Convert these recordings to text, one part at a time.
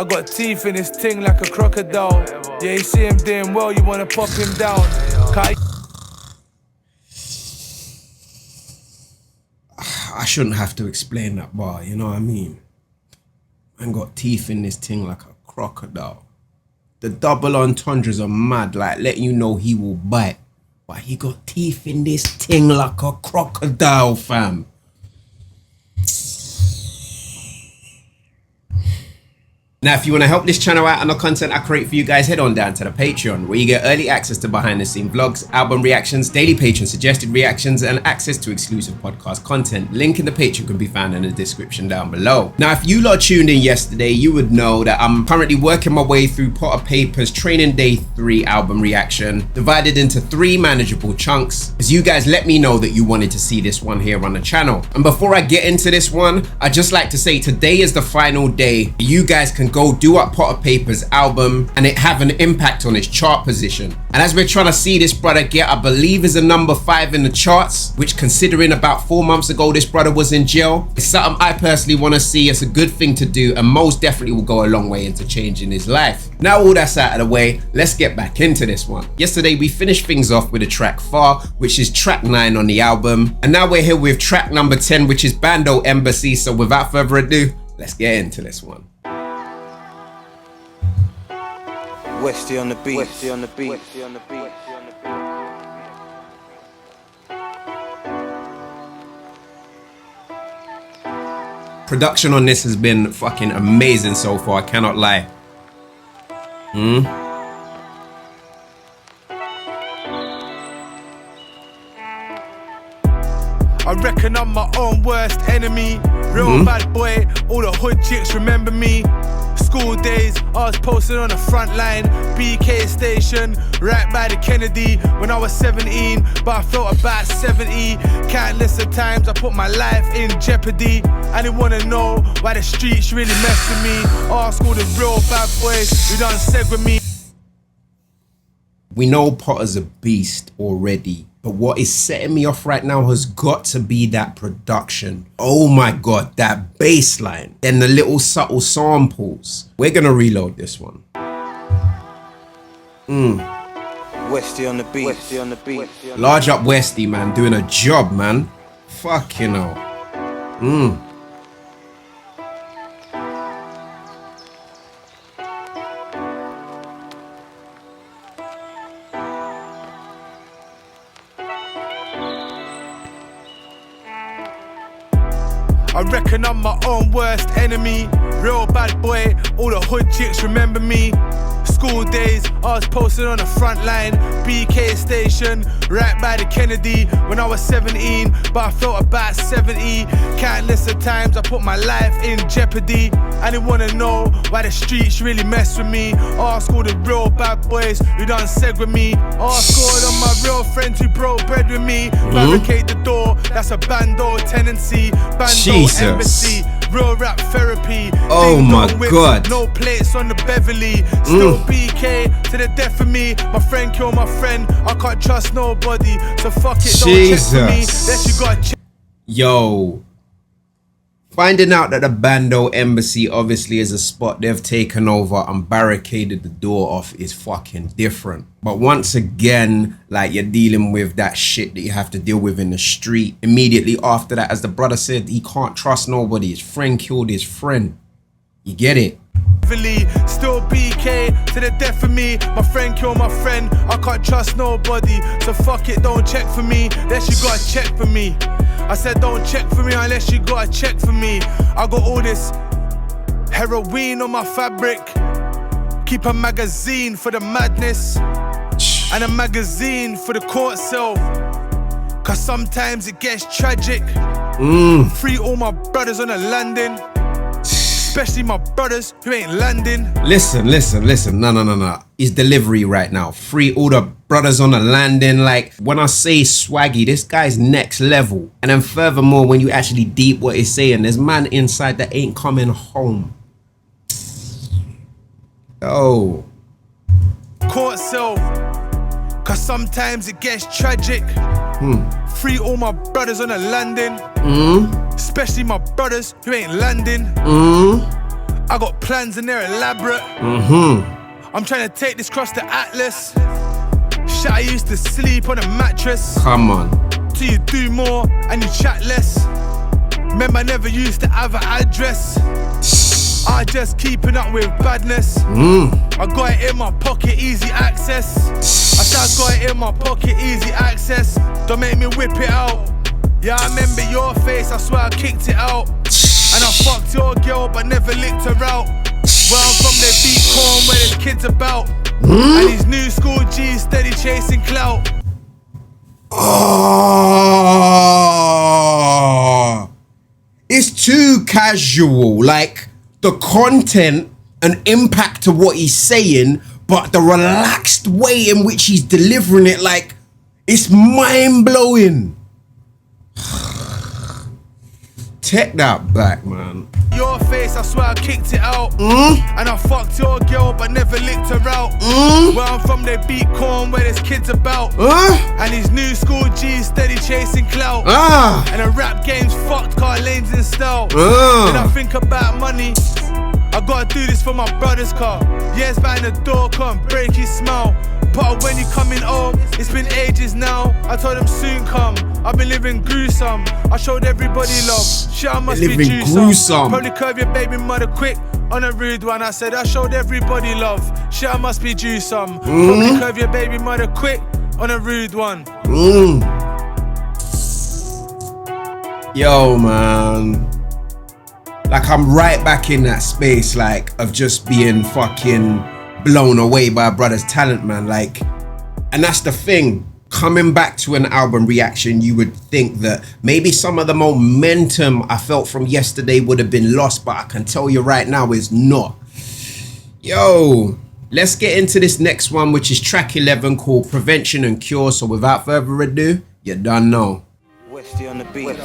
I got teeth in his ting like a crocodile. Yeah, you see him doing well, you wanna pop him down. I shouldn't have to explain that bar, you know what I mean? Man got teeth in this thing like a crocodile. The double entendres are mad, like letting you know he will bite. But he got teeth in this thing like a crocodile, fam. Now, if you want to help this channel out and the content I create for you guys, head on down to the Patreon, where you get early access to behind the scene vlogs, album reactions, daily patron suggested reactions, and access to exclusive podcast content. Link in the Patreon can be found in the description down below. Now, if you lot tuned in yesterday, you would know that I'm currently working my way through Payper's Training Day 3 album reaction, divided into 3 manageable chunks, as you guys let me know that you wanted to see this one here on the channel. And before I get into this one, I'd just like to say today is the final day. You guys can go do up Payper's album and it have an impact on his chart position. And as we're trying to see this brother get, I believe, is a number 5 in the charts, which, considering about 4 months ago this brother was in jail, it's something I personally want to see. It's a good thing to do and most definitely will go a long way into changing his life. Now all that's out of the way, let's get back into this one. Yesterday we finished things off with a track Far, which is track 9 on the album, and now we're here with track number 10, which is Bando Embassy. So without further ado, let's get into this one. Westy on the beat. Westy on the beat. Westy on the beat. Production on this has been fucking amazing so far, I cannot lie. I reckon I'm my own worst enemy. Real bad boy, all the hood chicks remember me. School days, I was posted on the front line, BK station, right by the Kennedy, when I was 17, but I felt about 70. Countless of times I put my life in jeopardy. I didn't wanna know why the streets really messed with me. Ask all the real bad boys who done said with me. We know Potter's a beast already, but what is setting me off right now has got to be that production. Oh my god, that bass line, then the little subtle samples. We're gonna reload this one. Westy on the beat. Westy on the beat. Large up Westy, man, doing a job, man. Fucking hell. I reckon I'm my own worst enemy. Real bad boy, all the hood chicks remember me. School days, I was posted on the front line, BK station, right by the Kennedy, when I was 17, but I felt about 70. Countless of times I put my life in jeopardy. I didn't wanna know why the streets really messed with me. Ask all the real bad boys who done said with me. Ask all of my real friends who broke bread with me. Barricade the door, that's a Bando tendency. Bando Embassy, real rap therapy. Oh my god. No plates on the Beverly. Still BK to the death of me. My friend killed my friend. I can't trust nobody. So fuck it, don't check for me. That you got check. Yo. Finding out that the Bando Embassy obviously is a spot they've taken over and barricaded the door off is fucking different. But once again, like, you're dealing with that shit that you have to deal with in the street. Immediately after that, as the brother said, he can't trust nobody. His friend killed his friend. You get it? Still BK to the death of me. My friend killed my friend. I can't trust nobody. So fuck it, don't check for me. Unless you gotta check for me. I said don't check for me unless you gotta check for me. I got all this heroin on my fabric. Keep a magazine for the madness and a magazine for the court cell. Cause sometimes it gets tragic. Free all my brothers on the landing. Especially my brothers who ain't landing. Listen. No. His delivery right now. Free all the brothers on the landing. Like, when I say swaggy, this guy's next level. And then furthermore, when you actually deep what he's saying, there's man inside that ain't coming home. Oh. Court cell. Cause sometimes it gets tragic. Free all my brothers on the landing. Especially my brothers who ain't landing. I got plans and they're elaborate. I'm trying to take this cross to Atlas. Shit, I used to sleep on a mattress. Come on. So you do more and you chat less. Remember, I never used to have an address. I just keeping up with badness. I got it in my pocket, easy access. I said I got it in my pocket, easy access. Don't make me whip it out. Yeah, I remember your face, I swear I kicked it out. And I fucked your girl but never licked her out. Where I'm from, they beat corn where there's kids about. And these new school G's steady chasing clout. Oh, it's too casual. Like the content and impact of what he's saying, but the relaxed way in which he's delivering it, like it's mind blowing. Take that back, man. Your face, I swear I kicked it out. And I fucked your girl but never licked her out. Where I'm from, they beat corn where there's kids about. And these new school G's steady chasing clout. And the rap game's fucked, car lanes in style. When I think about money, I gotta do this for my brother's car. Years behind the door, can't break his smile. But when you coming home, it's been ages now. I told him soon come. I've been living gruesome. I showed everybody love. Shit, I must be gruesome. Probably curve your baby mother quick on a rude one. I said I showed everybody love. Shit, I must be gruesome. Probably curve your baby mother quick on a rude one. Yo, man. Like I'm right back in that space, like of just being fucking blown away by a brother's talent, man. Like, and that's the thing. Coming back to an album reaction, you would think that maybe some of the momentum I felt from yesterday would have been lost, but I can tell you right now it's not. Yo, let's get into this next one, which is track 11 called Prevention and Cure. So without further ado, you done know. Westy on the beat.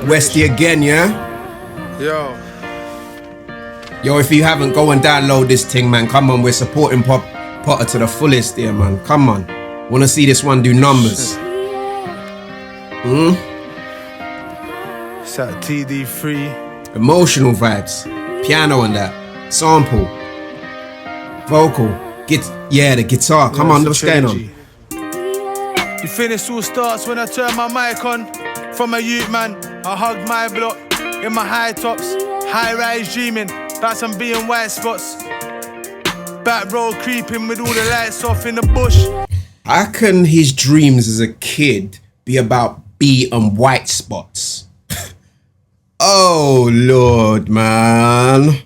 Westy again, yeah? Yo, if you haven't, go and download this thing, man. Come on, we're supporting Potter to the fullest here, man. Come on. Wanna see this one do numbers. It's that TD3. Emotional vibes. Piano on that. Sample. Vocal. The guitar. Come on, what's going on? You finish all starts when I turn my mic on. From a youth man, I hug my block in my high tops. High rise dreaming about some being white spots. Back road creeping with all the lights off in the bush. How can his dreams as a kid be about B and white spots? Oh Lord, man.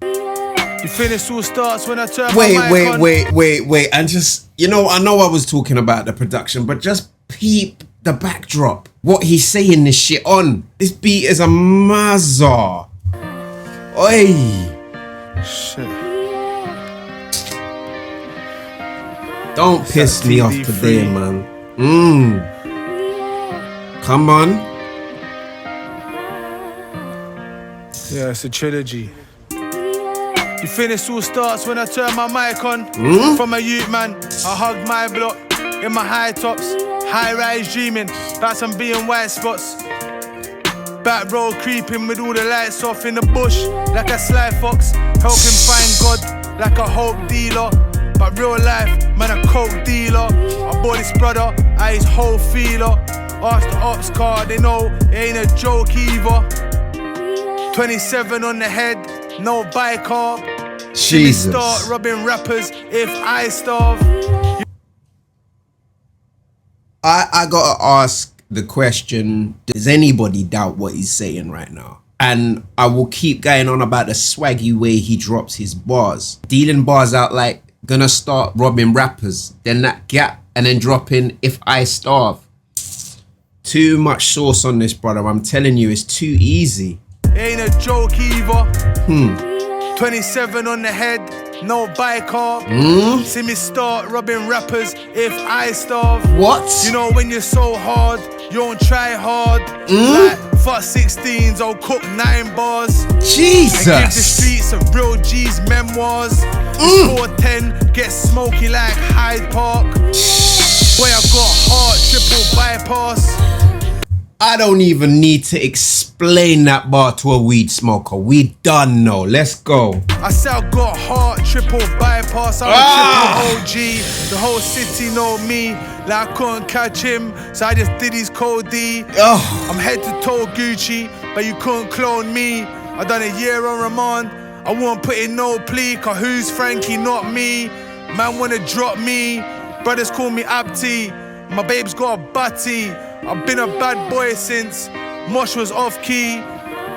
You finish all starts when I turn my mic on. Wait. And just, you know, I know I was talking about the production, but just peep the backdrop. What he's saying this shit on. This beat is a mazza. Oi. Shit. Don't piss me off today, man. Come on. Yeah, it's a trilogy. You finish all starts when I turn my mic on. From a youth man, I hug my block in my high tops. High rise dreaming about some being white spots. Back road creeping with all the lights off in the bush. Like a sly fox, helping find God like a hope dealer. But real life, man, a coke dealer. I bought this brother, I his whole feeler. Ask the ops car, they know it ain't a joke either. 27 on the head, no bike car. Jesus. Start robbing rappers if I starve. I gotta ask the question, does anybody doubt what he's saying right now? And I will keep going on about the swaggy way he drops his bars. Dealing bars out like, gonna start robbing rappers, then that gap, and then dropping if I starve. Too much sauce on this, brother. I'm telling you, it's too easy. Ain't a joke either. 27 on the head, no bike car. See me start robbing rappers if I starve. What? You know when you're so hard, you don't try hard. Like fuck 16s, I'll cook 9 bars. Jesus. And give the streets of real G's memoirs. 410 gets smoky like Hyde Park. Boy, I got heart triple bypass. I don't even need to explain that bar to a weed smoker. We done know. Let's go. I said I got heart, triple bypass, I'm a triple OG. The whole city know me, like I couldn't catch him, so I just did his code D. I'm head to toe Gucci, but you couldn't clone me. I done a year on remand, I won't put in no plea, cause who's Frankie, not me. Man wanna drop me, brothers call me Abti, my babe's got a butty. I've been a bad boy since Mosh was off key.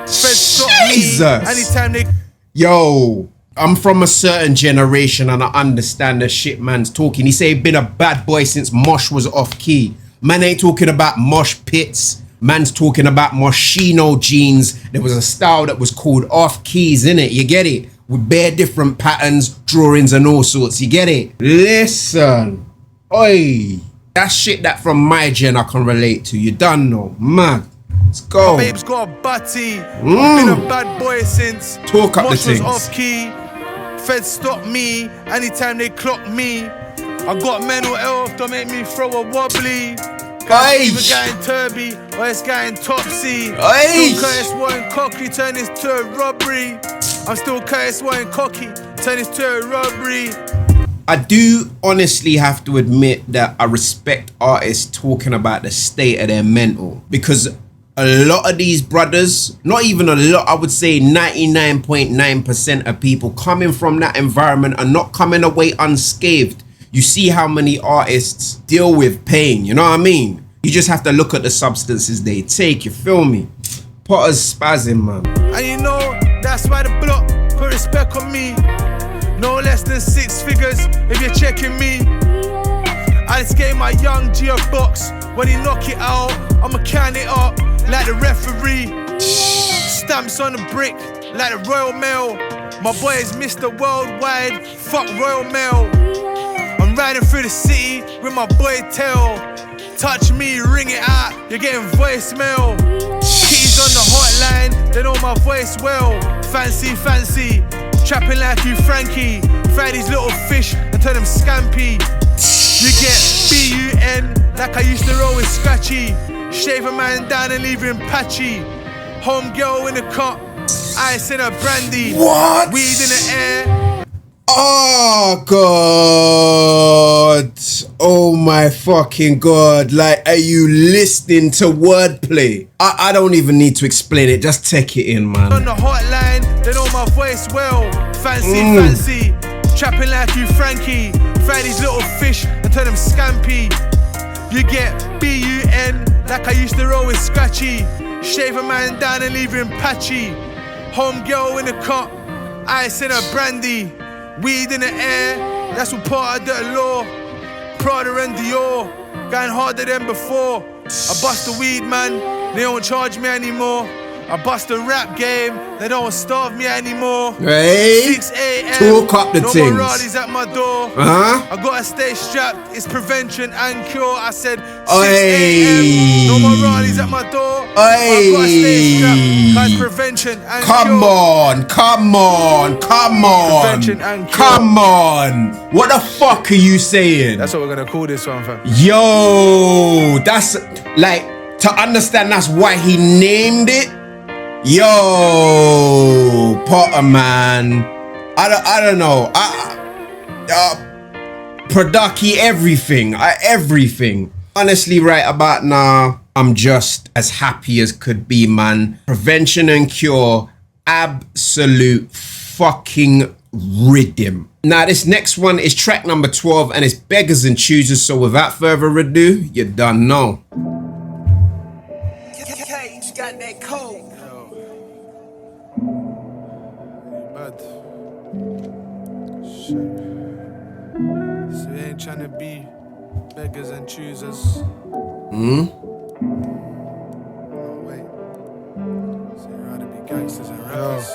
Feds stop me anytime they... Yo, I'm from a certain generation and I understand the shit man's talking. He say he been a bad boy since Mosh was off key. Man ain't talking about mosh pits. Man's talking about Moschino jeans. There was a style that was called off keys, innit? You get it? With bare different patterns, drawings and all sorts. You get it? Listen. Oi. That's shit that from my gen I can relate to. You done know, man. Let's go. My babe's got a butty. I've been a bad boy since Talk up Mosh the things. was off key. Feds stop me anytime they clock me. I got mental health, don't make me throw a wobbly. Either getting turby or it's getting topsy. Still Curtis Warren cocky, turn this to a robbery. I'm still Curtis Warren cocky, turn this to a robbery. I do honestly have to admit that I respect artists talking about the state of their mental, because a lot of these brothers, not even a lot, I would say 99.9% of people coming from that environment are not coming away unscathed. You see how many artists deal with pain, you know what I mean? You just have to look at the substances they take, you feel me? Potter's spazzing, man. And you know, that's why the block put respect on me. No less than 6 figures if you're checking me. I just gave my young G a box. When he knock it out, I'ma count it up like the referee. Stamps on the brick like the Royal Mail. My boy is Mr. Worldwide, fuck Royal Mail. I'm riding through the city with my boy Tail. Touch me, ring it out, you're getting voicemail. Kitties on the hotline, they know my voice well. Fancy, fancy. Trapping like you Frankie. Fry these little fish and turn them scampi. You get B-U-N like I used to roll with Scratchy. Shave a man down and leave him patchy. Home girl in the cup, ice in a brandy. What? Weed in the air. Oh God. Oh my fucking God. Like, are you listening to wordplay? I don't even need to explain it, just take it in, man. On the hotline, they know my voice well. Fancy, fancy. Trapping like you Frankie. Fry these little fish and turn them scampi. You get B-U-N like I used to roll with Scratchy. Shave a man down and leave him patchy. Home girl in the cup, ice in a brandy. Weed in the air, that's what part of the law. Prada and Dior, going harder than before. I bust the weed, man, they don't charge me anymore. I bust the rap game, they don't starve me anymore. Hey, 6 a.m. talk up the no things. more rowdies at my door. I gotta stay strapped, it's prevention and cure. I said 6 a.m. No more rowdies at my door. I gotta stay strapped, cause prevention and cure. Come on, come on, come on. Prevention and cure. Come on. What the fuck are you saying? That's what we're gonna call this one, fam. Yo, that's like, to understand that's why he named it. Yo, Potter, man. I don't know. Producky, everything. Everything. Honestly, right about now, I'm just as happy as could be, man. Prevention and cure. Absolute fucking rhythm. Now, this next one is track number 12 and it's Beggars and Choosers. So without further ado, you done know. Got that code. Bad. Shit. So we ain't trying to be beggars and choosers. No, wait. So you'd rather be gangsters and rappers.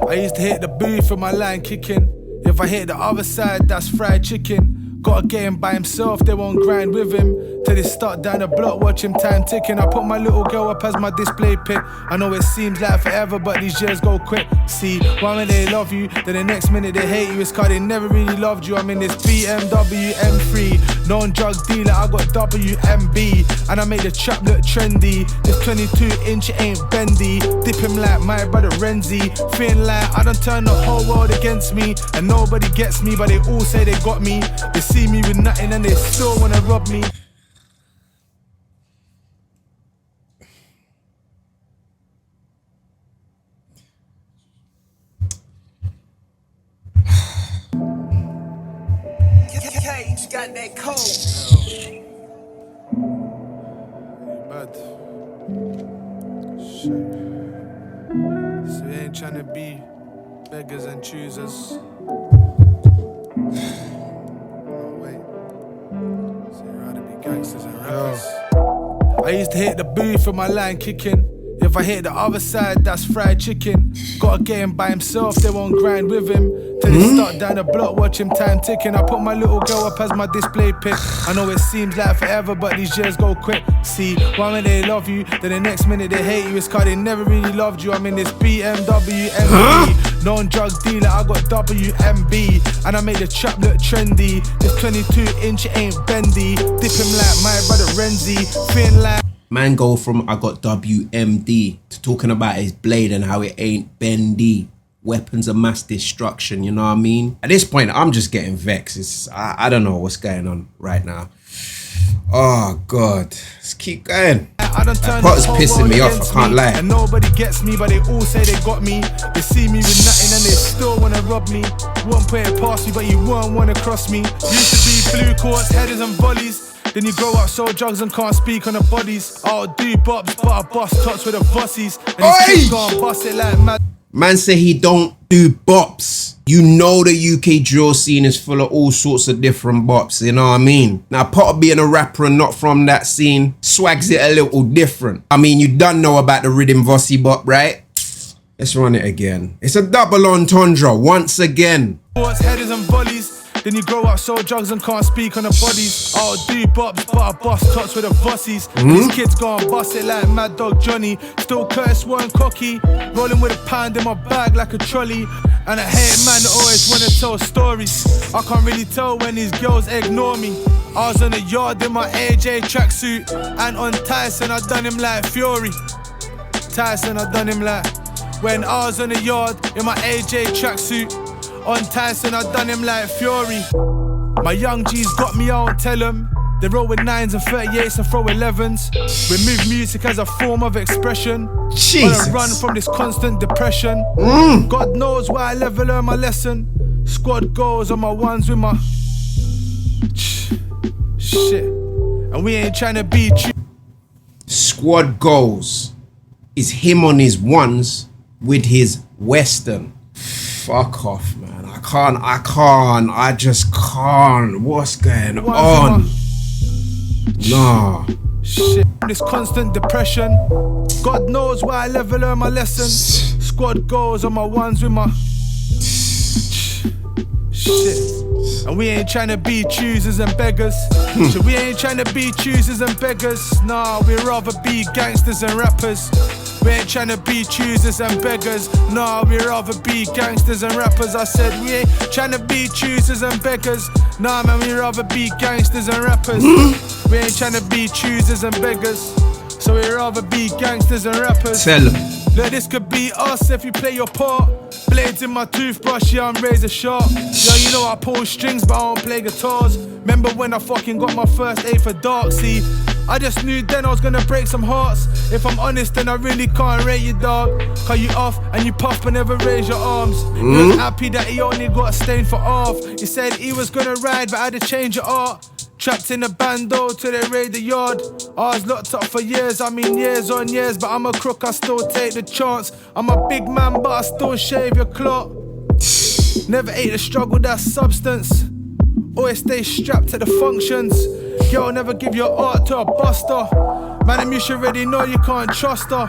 I used to hit the booth with my line kicking. If I hit the other side, that's fried chicken. Gotta get him by himself, they won't grind with him. Till they start down the block, watch him time ticking. I put my little girl up as my display pic. I know it seems like forever, but these years go quick. See, one minute they love you, then the next minute they hate you. It's cause they never really loved you. I'm in this BMW M3, non-drug dealer, I got WMB, and I made the trap look trendy. This 22-inch ain't bendy, dip him like my brother Renzi. Feeling like I done turn the whole world against me, and nobody gets me, but they all say they got me. They see me with nothing and they still wanna rob me. Cage got that cold. Bad. Shit. So we ain't trying to be beggars and choosers. No, wait. So you'd rather be gangsters and rappers. I used to hit the booth with my line kicking. If I hit the other side, that's fried chicken. Gotta get him by himself, they won't grind with him. Till they start down the block, watch him time ticking. I put my little girl up as my display pic. I know it seems like forever, but these years go quick. See, one minute they love you, then the next minute they hate you. It's cause they never really loved you. I'm in this BMW M3, non-drug dealer, I got WMB, and I made the trap look trendy. This 22-inch ain't bendy, dip him like my brother Renzi. Feeling like Man go from I got WMD to talking about his blade and how it ain't bendy. Weapons of mass destruction, you know what I mean? At this point, I'm just getting vexed. I don't know what's going on right now. Oh, God. Let's keep going. That pot is pissing me off, I can't lie. And nobody gets me, but they all say they got me. They see me with nothing and they still wanna rob me. Won't put it past me, but you won't wanna cross me. Used to be blue courts, headers and volleys. Then you grow up, sold drugs and can't speak on the bodies. I'll do bobs, but I bust tots with the bossies. And these kids go and bust it like mad. Man say he don't do bops. You know the UK drill scene is full of all sorts of different bops, you know what I mean? Now, part of being a rapper and not from that scene swags it a little different. I mean, you don't know about the rhythm Vossi bop, right? Let's run it again. It's a double entendre once again. Headers and volleys. Then you grow up, sold drugs and can't speak on the bodies. I'll do bobs, but I bust tots with the bossies. These kids go and bust it like Mad Dog Johnny. Still Curtis weren't cocky, rolling with a pound in my bag like a trolley. And I hate man that always wanna tell stories. I can't really tell when these girls ignore me. I was on the yard in my AJ tracksuit, and on Tyson I done him like Fury. Tyson I done him like. When I was on the yard in my AJ tracksuit, on Tyson, I done him like Fury. My young G's got me, I won't tell them. They roll with 9s and 38s and throw 11s. Remove music as a form of expression. Jesus. On a run from this constant depression. God knows why I never learn my lesson. Squad goals on my ones with my shit. And we ain't trying to be Squad goals is him on his ones with his Western. Fuck off, man. I just can't. What's going on? Nah. Shit, this constant depression. God knows why I never learn my lesson. Squad goals on my ones with my shit. And we ain't trying to be choosers and beggars. So we ain't trying to be choosers and beggars. Nah, we'd rather be gangsters and rappers. We ain't trying to be choosers and beggars. Nah, we'd rather be gangsters and rappers. I said we ain't trying to be choosers and beggars. Nah, man, we'd rather be gangsters and rappers. We ain't trying to be choosers and beggars. So we'd rather be gangsters and rappers. Tell him. Look, this could be us if you play your part. Blades in my toothbrush, yeah, I'm razor sharp. Yeah, you know I pull strings, but I don't play guitars. Remember when I fucking got my first A for dark? See, I just knew then I was gonna break some hearts. If I'm honest, then I really can't rate you, dog. Cut you off and you puff but never raise your arms. You was happy that he only got stained for half. He said he was gonna ride, but I had to change your art. Trapped in a bando till they raid the yard. I was locked up for years, I mean years on years. But I'm a crook, I still take the chance. I'm a big man, but I still shave your clock. Never ate the struggle, that's substance. Always stay strapped to the functions. Girl, never give your art to a buster. Man, you should already know you can't trust her.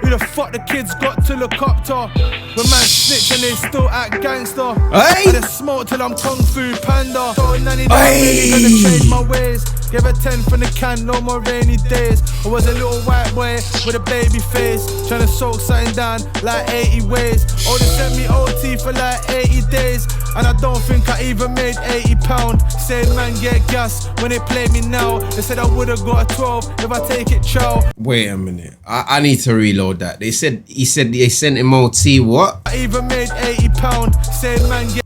Who the fuck the kids got to look up to? When man snitch and they still act gangster. Hey! I just smoke till I'm Kung Fu Panda. Told Nanny that I'm really gonna change my ways. Give a 10 from the can, no more rainy days. I was a little white boy with a baby face, trying to soak something down like 80 ways. Oh, they sent me OT for like 80 days, and I don't think I even made £80. Same man get gas when they play me now. They said I would've got a 12 if I take it chow. Wait a minute, I need to reload that. He said they sent him OT what? I even made £80. Same man get.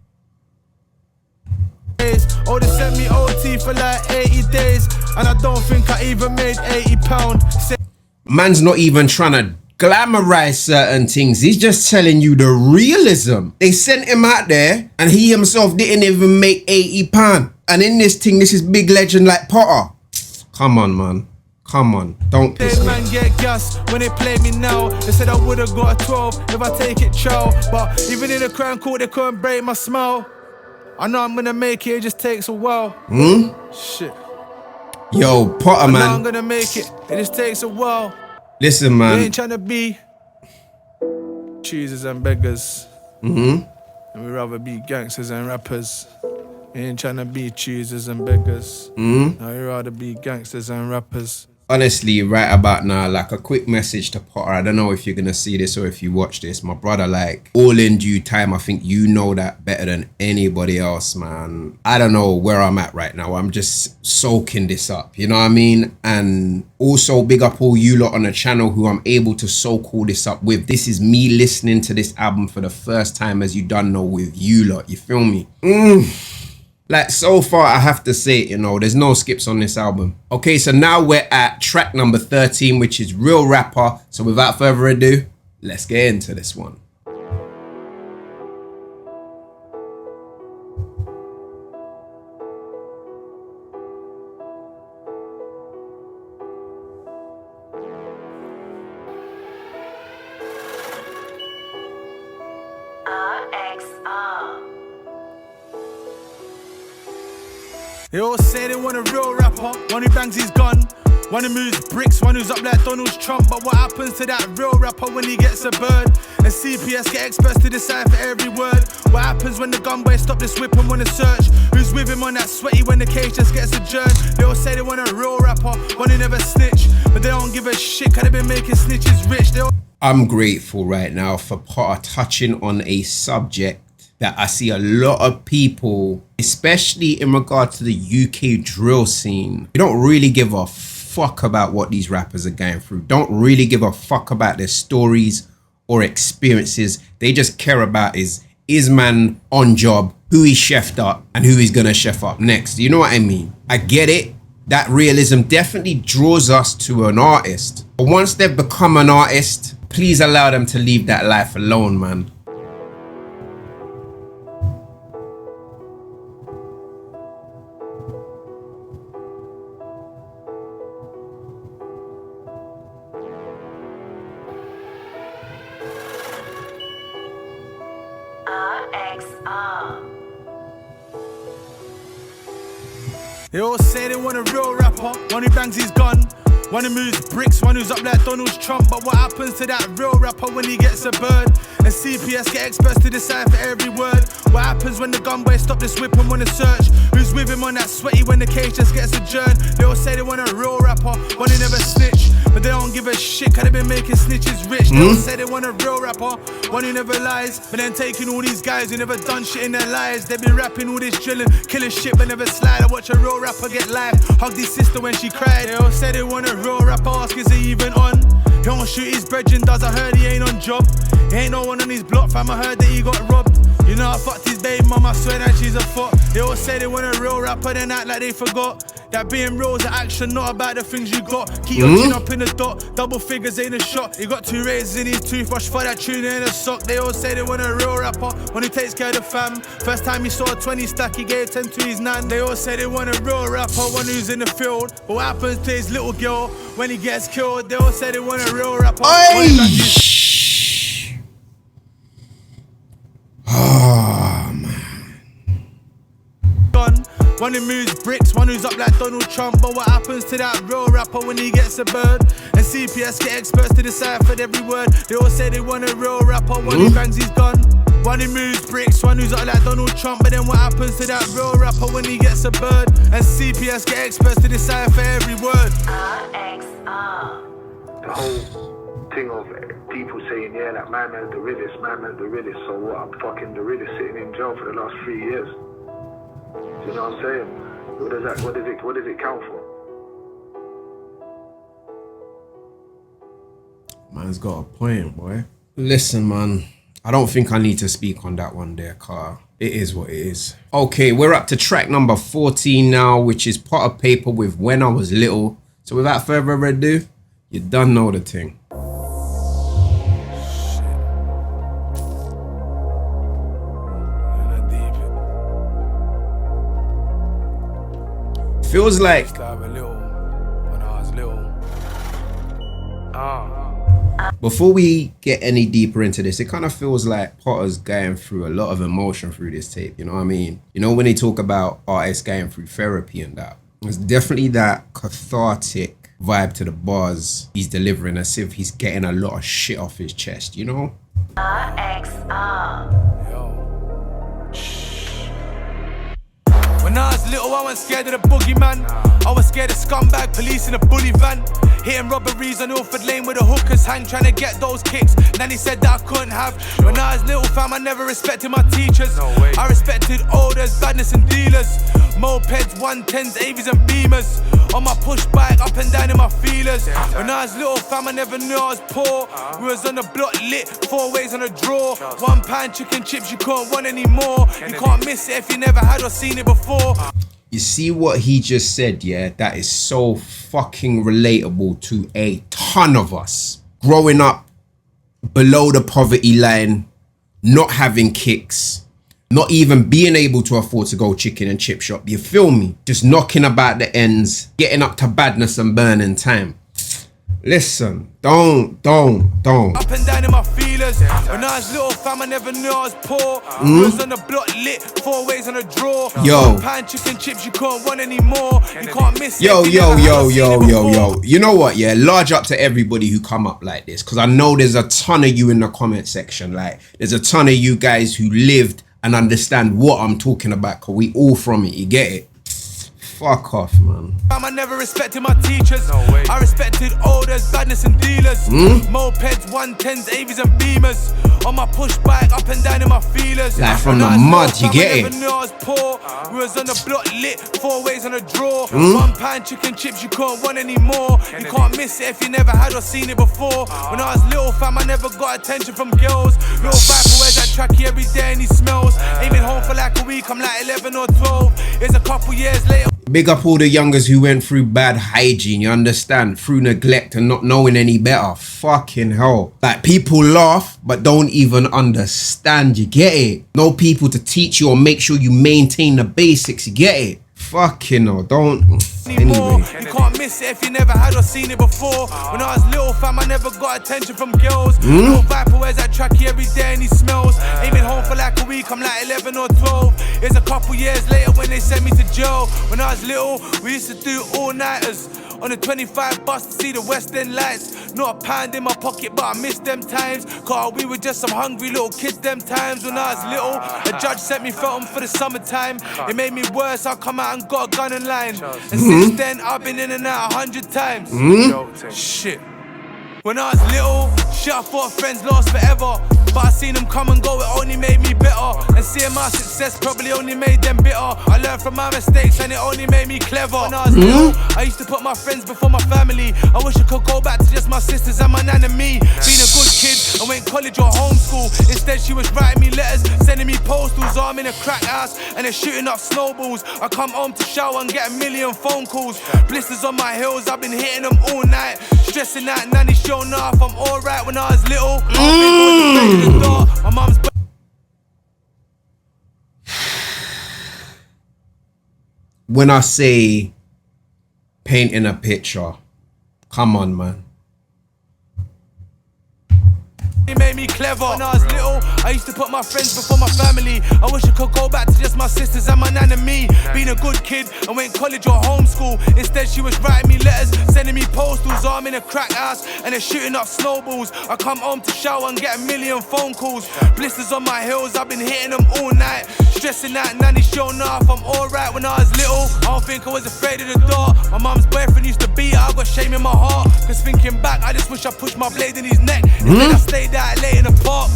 Oh, they sent me OT for like 80 days, and I don't think I even made £80. Man's not even trying to glamorize certain things. He's just telling you the realism. They sent him out there, and he himself didn't even make £80. And in this thing, this is big legend like Potter. Come on, man. Come on, don't piss me. Man get gas when they play me now. They said I would've got a 12 if I take it chow. But even in the crown court, they couldn't break my smile. I know I'm gonna make it just takes a while. Shit. Yo, Potter, man. I know I'm gonna make it just takes a while. Listen, man. We ain't trying to be cheesers and beggars. And we'd rather be gangsters and rappers. We ain't trying to be cheesers and beggars. No, we'd rather be gangsters and rappers. Honestly, right about now, like a quick message to Potter. I don't know if you're gonna see this or if you watch this, my brother, like all in due time. I think you know that better than anybody else, man. I don't know where I'm at right now. I'm just soaking this up, you know what I mean? And also big up all you lot on the channel who I'm able to soak all this up with. This is me listening to this album for the first time, as you done know, with you lot, you feel me? Like, so far, I have to say, you know, there's no skips on this album. Okay, so now we're at track number 13, which is Real Rapper. So without further ado, let's get into this one. They all say they want a real rapper, one who bangs his gun, one who moves bricks, one who's up like Donald Trump. But what happens to that real rapper when he gets a bird? And CPS get experts to decipher every word. What happens when the gun boys stop this whip and wanna search? Who's with him on that sweaty when the case just gets adjourned? They all say they want a real rapper, one who never snitch, but they don't give a shit, cause they been making snitches rich. I'm grateful right now for Potter touching on a subject that I see a lot of people, especially in regard to the UK drill scene, you don't really give a fuck about what these rappers are going through. Don't really give a fuck about their stories or experiences. They just care about is man on job, who he chefed up, and who he's gonna chef up next. You know what I mean? I get it. That realism definitely draws us to an artist. But once they've become an artist, please allow them to leave that life alone, man. They all say they want a real rapper, one who bangs his gun, one who moves bricks, one who's up like Donald Trump. But what happens to that real rapper when he gets a bird? And CPS get experts to decipher every word. What happens when the gun boys stop this whip and wanna search? Who's with him on that sweaty when the case just gets adjourned? They all say they want a real rapper, one who never snitch, but they don't give a shit, cause they been making snitches rich. They all say they want a real rapper, one who never lies, but then taking all these guys who never done shit in their lives. They been rapping all this drilling, killing shit but never slide. I watch a real rapper get live, hug his sister when she cried. They all say they want a real rapper, ask is he even on? He don't shoot his brethren, does, I heard he ain't on job. He ain't no one on his block, fam, I heard that he got robbed. You know I fucked his baby mama, I swear that she's a fuck. They all say they want a real rapper, then act like they forgot that being real is an action, not about the things you got. Keep your chin up in the dot, double figures ain't a shot. He got 2 razors in his toothbrush for that tuna in a sock. They all say they want a real rapper, one who takes care of the fam. First time he saw a 20 stack, he gave 10 to his nan. They all say they want a real rapper, one who's in the field. But what happens to his little girl when he gets killed? They all say they want a real rapper. Oh, man. One who moves bricks, one who's up like Donald Trump. But what happens to that real rapper when he gets a bird? And CPS get experts to decipher every word. They all say they want a real rapper, one who bangs his gun. One who moves bricks, one who's up like Donald Trump. But then what happens to that real rapper when he gets a bird? And CPS get experts to decipher every word. The whole thing of people saying, yeah, that man man's the realest, so what, I'm fucking the realest sitting in jail for the last 3 years. Do you know what I'm saying? What does it count for? Man's got a point, boy. Listen, man, I don't think I need to speak on that one there, car. It is what it is. Okay, we're up to track number 14 now, which is part of Payper with When I Was Little. So without further ado, you done know the thing. Feels like before we get any deeper into this, it kind of feels like Potter's going through a lot of emotion through this tape, you know what I mean? You know, when they talk about artists going through therapy and that, there's definitely that cathartic vibe to the bars he's delivering, as if he's getting a lot of shit off his chest, you know? When I was little, I wasn't scared of the boogeyman. I was scared of scumbag police in a bully van. Hitting robberies on Ilford Lane with a hookers hang, trying to get those kicks. Nanny said that I couldn't have. When I was little, fam, I never respected my teachers. I respected orders, badness and dealers. Mopeds, 110s, Avies and Beamers. On my push bike, up and down in my feelers. When I was little, fam, I never knew I was poor. We was on the block lit, 4 ways on a draw. £1 chicken chips, you can't want any more. You can't miss it if you never had or seen it before. You see what he just said, yeah? That is so fucking relatable to a ton of us. Growing up below the poverty line, not having kicks, not even being able to afford to go chicken and chip shop, you feel me? Just knocking about the ends, getting up to badness and burning time. Listen, don't. Up and down in my feelers. When I was little, fam, I never knew I was poor. We was on the block lit, 4 ways on a draw. Yo. £1 chicken chips, you can't want any more. You can't miss it. Yo. You know what, yeah? Large up to everybody who come up like this, because I know there's a ton of you in the comment section. Like, there's a ton of you guys who lived and understand what I'm talking about, because we all from it, you get it? Fuck off, man. I never respected my teachers. I respected orders, badness and dealers. Mopeds, 110s, Avies and Beamers. On my push bike, up and down in my feelers. Like from the mud, you get it? I never knew I was poor. We was on the block lit, 4 ways on a draw. £1 chicken chips, you can't want any more. You can't miss it if you never had or seen it before. When I was little, fam, I never got attention from girls. Little Viper wears that tracky every day and he smells. Ain't been home for like a week, I'm like 11 or 12. It's a couple years later. Big up all the youngers who went through bad hygiene, you understand? Through neglect and not knowing any better. Fucking hell. Like, people laugh, but don't even understand, you get it? No people to teach you or make sure you maintain the basics, you get it? Fucking hell, don't. Anyway. You can't miss it if you never had or seen it before. When I was little, fam, I never got attention from girls. Little Viper wears that tracky every day and he smells. Ain't been home for like a week, I'm like 11 or 12. It's a couple years later when they sent me to jail. When I was little, we used to do all-nighters on the 25 bus to see the West End lights. Not a pound in my pocket, but I miss them times. Cause we were just some hungry little kids them times. When I was little, a judge sent me Felton for the summertime. It made me worse, I come out and got a gun in line. And since then, I've been in and out 100 times. Shit. When I was little, shit, I thought friends lost forever. But I seen them come and go, it only made me better. And seeing my success probably only made them bitter. I learned from my mistakes and it only made me clever. When I was little, I used to put my friends before my family. I wish I could go back to just my sisters and my nan and me. Being a good kid, I went college or homeschool. Instead she was writing me letters, sending me postals. I'm in a crack house and they're shooting up snowballs. I come home to shower and get a million phone calls. Blisters on my heels, I've been hitting them all night. Stressing out, nanny showing off, I'm alright. When I was little, my mom's. When I say painting a picture, come on, man. It made me clever. When I was little, I used to put my friends before my family. I wish I could go back to just my sisters and my nan and me. Being a good kid, I went college or homeschool. Instead, she was writing me letters, sending me postals. I'm in a crack house and they're shooting up snowballs. I come home to shower and get a million phone calls. Blisters on my heels, I've been hitting them all night. Stressing out, nanny showing off I'm alright. When I was little, I don't think I was afraid of the dark. My mum's boyfriend used to beat her, I got shame in my heart. Cause thinking back, I just wish I pushed my blade in his neck. Instead I stayed out late in the park.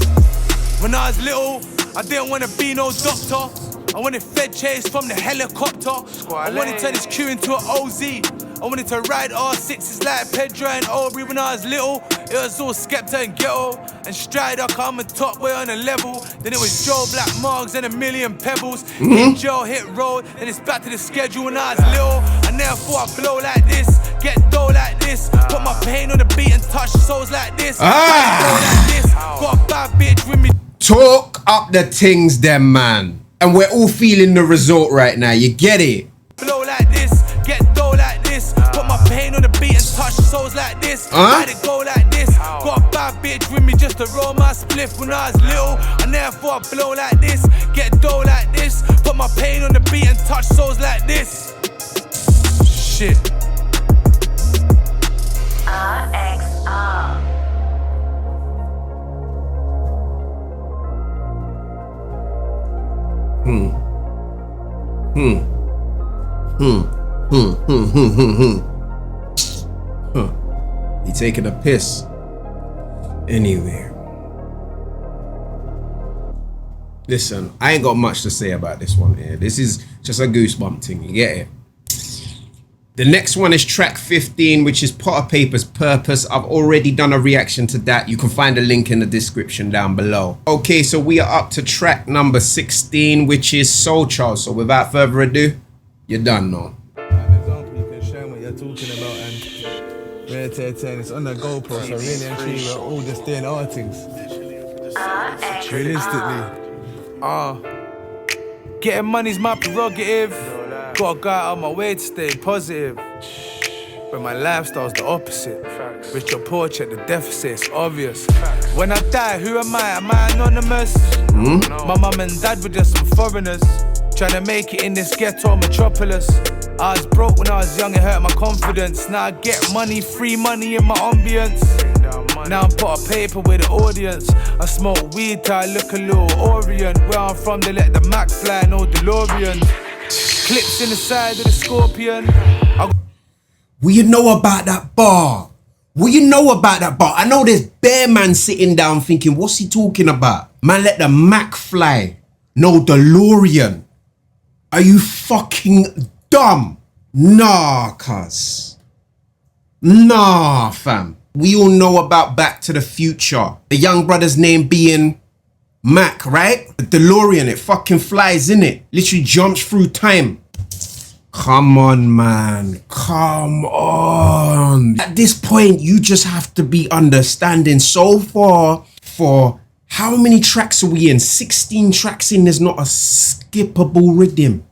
When I was little, I didn't want to be no doctor. I wanted Fed chase from the helicopter. I wanted to turn this Q into an OZ. I wanted to ride R6s like Pedro and Aubrey. When I was little, it was all Skepta and Ghetto and Strider, I'm a top boy on a level. Then it was Joe Black Marks and a million pebbles. Hit Joe, hit road, then it's back to the schedule. When I was little, I never thought I'd blow like this, get dough like this, put my pain on the beat and touch souls like this. Like this. Got a bad bitch with me. Talk up the things, them man. And we're all feeling the result right now. You get it? Blow like this, get dough like this, put my pain on the beat and touch souls like this. Let it go like this. Got a bad bitch with me just to roll my spliff. When I was little, I never thought I'd blow like this, get dough like this, put my pain on the beat and touch souls like this. Shit. RXR. He taking a piss. Anyway. Listen, I ain't got much to say about this one here. This is just a goosebump thing, you get it? The next one is track 15, which is part of Payper's Purpose. I've already done a reaction to that. You can find a link in the description down below. Okay, so we are up to track number 16, which is Soul Child. So without further ado, you're done now. An example, you can show what you're talking about and it's on the GoPro, so really and truly we're all just doing our things. Realistically. Getting money's my prerogative. Gotta go out of my way to stay positive. But my lifestyle's the opposite. Rich or poor, check the deficit, it's obvious. When I die, who am I? Am I anonymous? My mum and dad were just some foreigners, trying to make it in this ghetto metropolis. I was broke when I was young, it hurt my confidence. Now I get money, free money in my ambience. Now I'm put a paper with the audience. I smoke weed till I look a little Orient. Where I'm from, they let the Mac fly, no DeLorean. Clips in the side of the Scorpion. What you know about that bar? What you know about that bar? I know there's bare man sitting down thinking, what's he talking about? Man, let the Mac fly. No DeLorean. Are you fucking dumb? Nah, cuz. Nah, fam. We all know about Back to the Future. The young brother's name being Mac, right? The DeLorean, it fucking flies, innit? Literally jumps through time. Come on, man. Come on. At this point, you just have to be understanding so far for how many tracks are we in? 16 tracks in, there's not a skippable rhythm.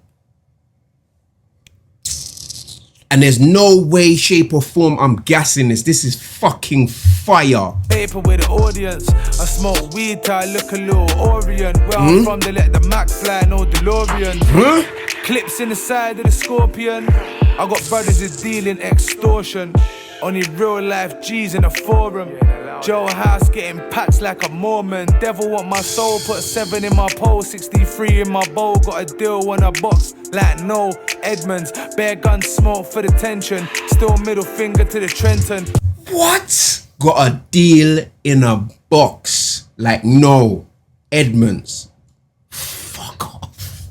And there's no way, shape or form I'm gassing this. This is fucking fire. Paper with the audience. I smoke weed till I look a little Orient. Where I'm from, they let the Mac fly, no DeLorean. Clips in the side of the Scorpion. I got brothers who's dealing extortion. Only real life G's in the forum. Joe House getting packs like a Mormon. Devil want my soul, put 7 in my pole, 63 in my bowl. Got a deal on a box like no Edmonds. Bare gun smoke for the tension. Still middle finger to the Trenton. What? Got a deal in a box like no Edmonds. Fuck off.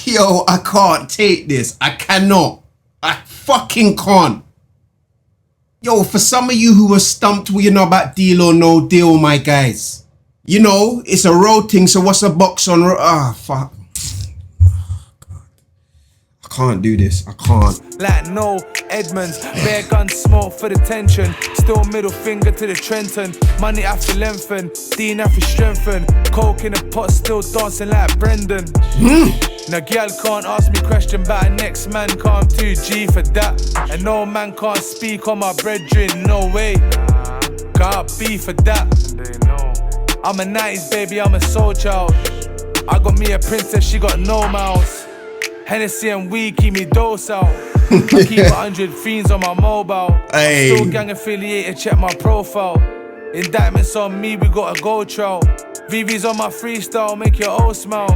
Yo, I can't take this. I cannot. I fucking can't. Yo, for some of you who were stumped, what you know about deal or no deal, my guys. You know, it's a road thing, so what's a box on road? Fuck. I can't do this. I can't. Like no Edmonds, bare gun smoke for the tension. Still middle finger to the Trenton. Money after lengthen, Dean after strengthen. Coke in a pot, still dancing like Brendan. Now girl can't ask me question about next man, can't 2G for that. And no man can't speak on my brethren, no way. Got beef for that. I'm a 90s baby, I'm a soul child. I got me a princess, she got no mouths. Hennessy and weed keep me docile. I keep 100 fiends on my mobile. Hey. Still gang affiliated, check my profile. Indictments on me, we got a gold trail. VV's on my freestyle, make your old smile.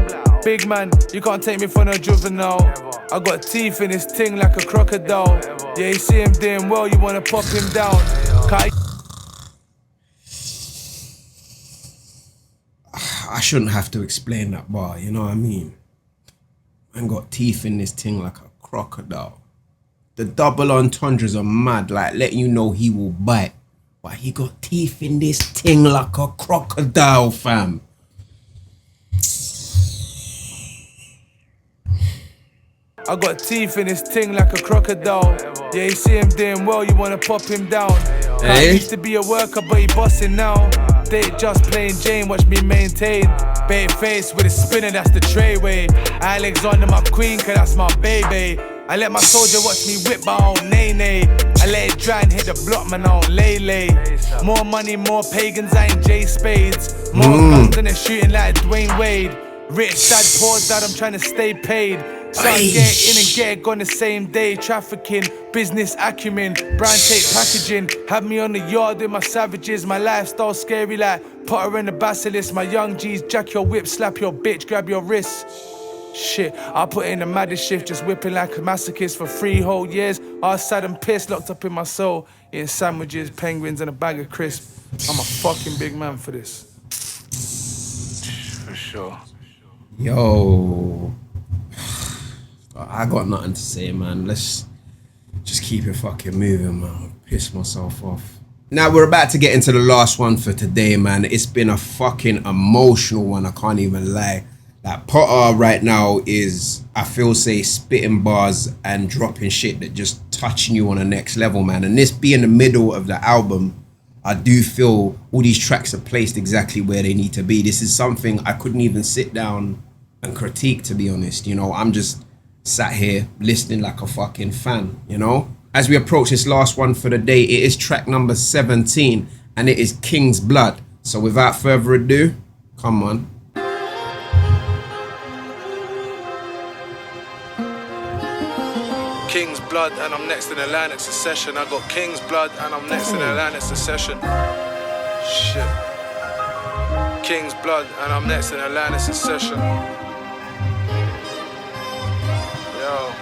Big man, you can't take me for no juvenile. I got teeth in his ting like a crocodile. Yeah, you see him doing well, you wanna pop him down. I shouldn't have to explain that bar, you know what I mean? Man got teeth in this thing like a crocodile. The double entendres are mad, like letting you know he will bite. But he got teeth in this thing like a crocodile, fam. I got teeth in his ting like a crocodile. Yeah, you see him doing well, you wanna pop him down. I used to be a worker, but he bustin' now. They just plain Jane, watch me maintain. Bait face with a spinner, that's the tray way. Alexander, my queen, cause that's my baby. I let my soldier watch me whip, but I don't nay. I let it dry and hit the block, man, I don't lay. More money, more pagans, I ain't J Spades. More guns than they're shooting like Dwayne Wade. Rich dad, poor dad, I'm trying to stay paid. So I get in and get it gone the same day. Trafficking, business acumen, brown tape packaging. Had me on the yard with my savages. My lifestyle scary like Potter and the Basilisk. My young G's jack your whip, slap your bitch, grab your wrist. Shit, I put in the maddest shift, just whipping like a masochist for 3 whole years. I was sad and pissed, locked up in my soul, eating sandwiches, penguins and a bag of crisps. I'm a fucking big man for this. For sure. Yo. I got nothing to say, man. Let's just keep it fucking moving, man. I'll piss myself off. Now we're about to get into the last one for today, man. It's been a fucking emotional one, I can't even lie. Like Potter right now is, I feel say, spitting bars and dropping shit that just touching you on the next level, man. And this being the middle of the album, I do feel all these tracks are placed exactly where they need to be. This is something I couldn't even sit down and critique, to be honest. You know, I'm just sat here listening like a fucking fan, you know? As we approach this last one for the day, it is track number 17 and it is King's Blood. So without further ado, come on. King's Blood and I'm next in Atlantic Succession. I got King's Blood and I'm next in Atlantic Succession. Shit. King's Blood and I'm next in Atlantic Succession. Yo.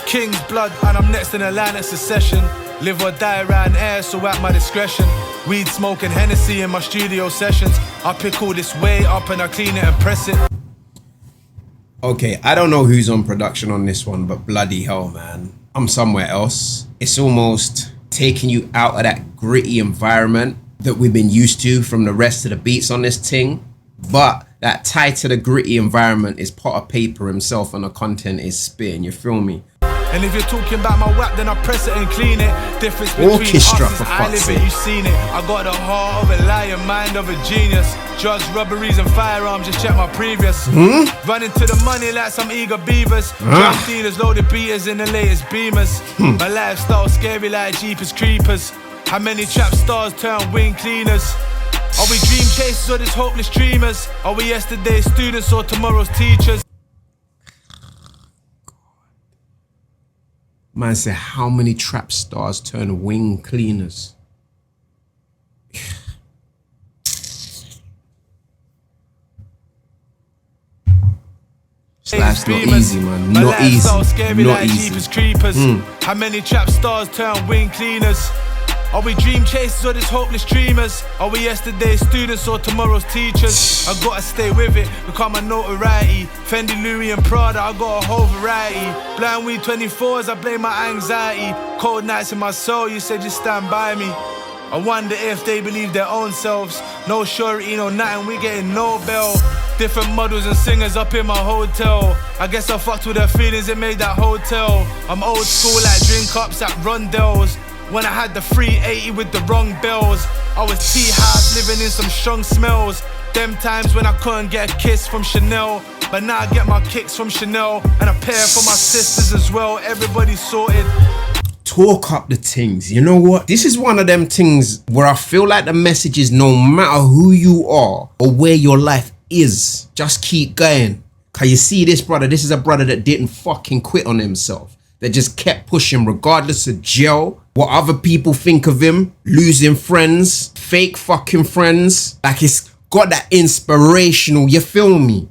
King's Blood and I'm next in Atlantic Succession. Live or die around air, so at my discretion. Weed smoking Hennessy in my studio sessions. I pick all this way up and I clean it and press it. Okay, I don't know who's on production on this one, but bloody hell, man. I'm somewhere else. It's almost taking you out of that gritty environment that we've been used to from the rest of the beats on this thing. But that tie to the gritty environment is part of Payper himself and the content is spitting, you feel me? And if you're talking about my whack, then I press it and clean it. Difference between Orchestra, us is for I fuck's live sake. it, you seen it. I got the heart of a lion, mind of a genius. Drugs, robberies and firearms, just check my previous. Running to the money like some eager beavers. Drug dealers, loaded beaters in the latest beamers. My lifestyle scary like Jeepers Creepers. How many trap stars turn wing cleaners? Are we dream chasers or just hopeless dreamers? Are we yesterday's students or tomorrow's teachers? Man said, how many trap stars turn wing cleaners? Life's not easy, man. Not easy. Not easy. Creepers. How many trap stars turn wing cleaners? Are we dream chasers or just hopeless dreamers? Are we yesterday's students or tomorrow's teachers? I gotta stay with it, become my notoriety. Fendi, Louis and Prada, I got a whole variety. Blind weed 24s, I blame my anxiety. Cold nights in my soul, you said you stand by me. I wonder if they believe their own selves. No surety, no nothing, we getting no bail. Different models and singers up in my hotel. I guess I fucked with their feelings, it made that hotel. I'm old school like drink ups at Rondell's. When I had the 380 with the wrong bells, I was tea-house living in some strong smells. Them times when I couldn't get a kiss from Chanel, but now I get my kicks from Chanel and a pair for my sisters as well. Everybody's sorted. talk up the things. You know what? This is one of them things where I feel like the message is no matter who you are or where your life is, just keep going. Cause you see this brother, this is a brother that didn't fucking quit on himself. That just kept pushing regardless of jail, what other people think of him, losing friends, fake fucking friends. Like it's got that inspirational, you feel me?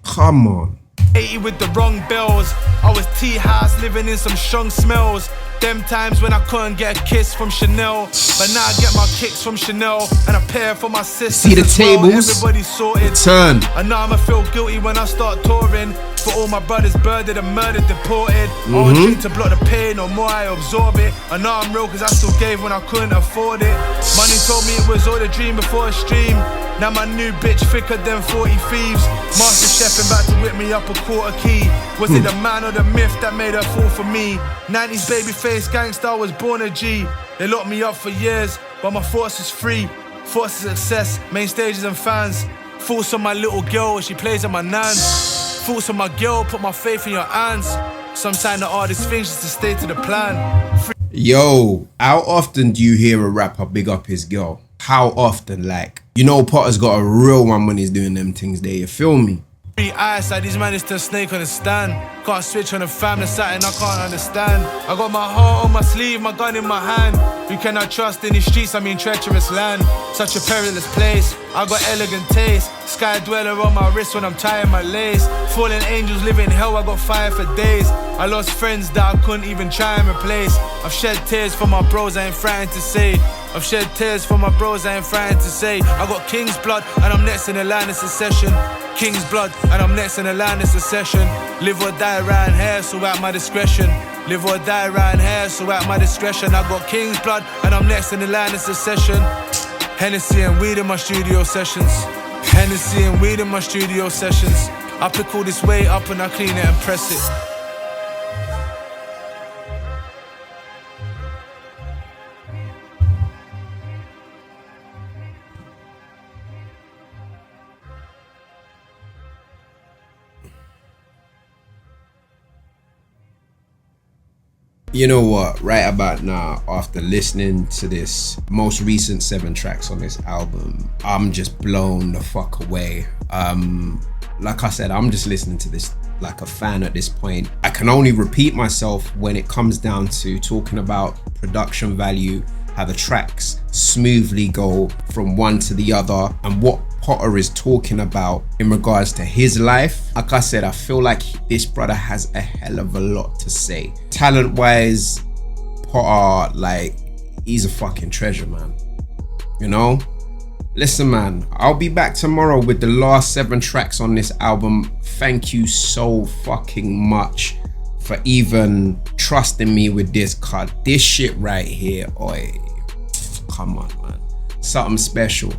Come on. 80 with the wrong bills. I was tea-house living in some strong smells. Them times when I couldn't get a kiss from Chanel, but now I get my kicks from Chanel and a pair for my sisters. See the tables? Everybody's sorted. Turn. And now I'ma feel guilty when I start touring. For all my brothers murdered and murdered, deported. I was trained to block the pain, or more I absorb it. And now I'm real cause I still gave when I couldn't afford it. Money told me it was all a dream before a stream. Now my new bitch thicker than 40 thieves. Master chef and about to whip me up a quarter key. Was it the man or the myth that made her fall for me? 90s babyface gangster, I was born a G. They locked me up for years, but my thoughts is free. Thoughts of success, main stages and fans. Thoughts on my little girl when she plays on my nans. Thoughts on my girl, put my faith in your hands. Sometimes the hardest thing is to stay to the plan. Yo, how often do you hear a rapper big up his girl? How often? Like, you know Potter's got a real one when he's doing them things there, you feel me? Three eyes like these man is to snake on the stand. Can't switch on the fam, that's something I can't understand. I got my heart on my sleeve, my gun in my hand. You cannot trust in these streets, I mean treacherous land. Such a perilous place, I got elegant taste. Sky dweller on my wrist when I'm tying my lace. Fallen angels live in hell, I got fire for days. I lost friends that I couldn't even try and replace. I've shed tears for my bros, I ain't frightened to say. I've shed tears for my bros, I ain't frightened to say. I got king's blood and I'm next in the line of succession. King's blood and I'm next in the line of succession. Live or die round here, so at my discretion. Live or die round here, so at my discretion. I got king's blood and I'm next in the line of succession. Hennessy and weed in my studio sessions. Hennessy and weed in my studio sessions. I pick all this weight up and I clean it and press it. You know what, right about now, after listening to this most recent 7 tracks on this album, I'm just blown the fuck away. Like I said, I'm just listening to this like a fan at this point. I can only repeat myself when it comes down to talking about production value, how the tracks smoothly go from one to the other, and what Potter is talking about in regards to his life. Like I said, I feel like this brother has a hell of a lot to say. Talent wise, Potter, like, he's a fucking treasure, man. You know? Listen, man, I'll be back tomorrow with the last 7 tracks on this album. Thank you so fucking much for even trusting me with this card. This shit right here, oi. Come on, man. Something special.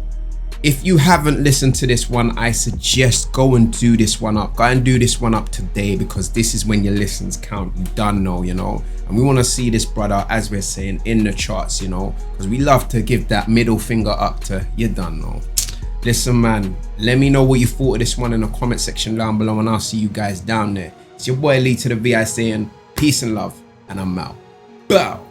If you haven't listened to this one, I suggest go and do this one up. Go and do this one up today, because this is when your listens count. You done know, you know. And we want to see this brother, as we're saying, in the charts, you know, because we love to give that middle finger up to you done know. Listen, man, let me know what you thought of this one in the comment section down below, and I'll see you guys down there. It's your boy Lee to the VI saying peace and love, and I'm out. Bow.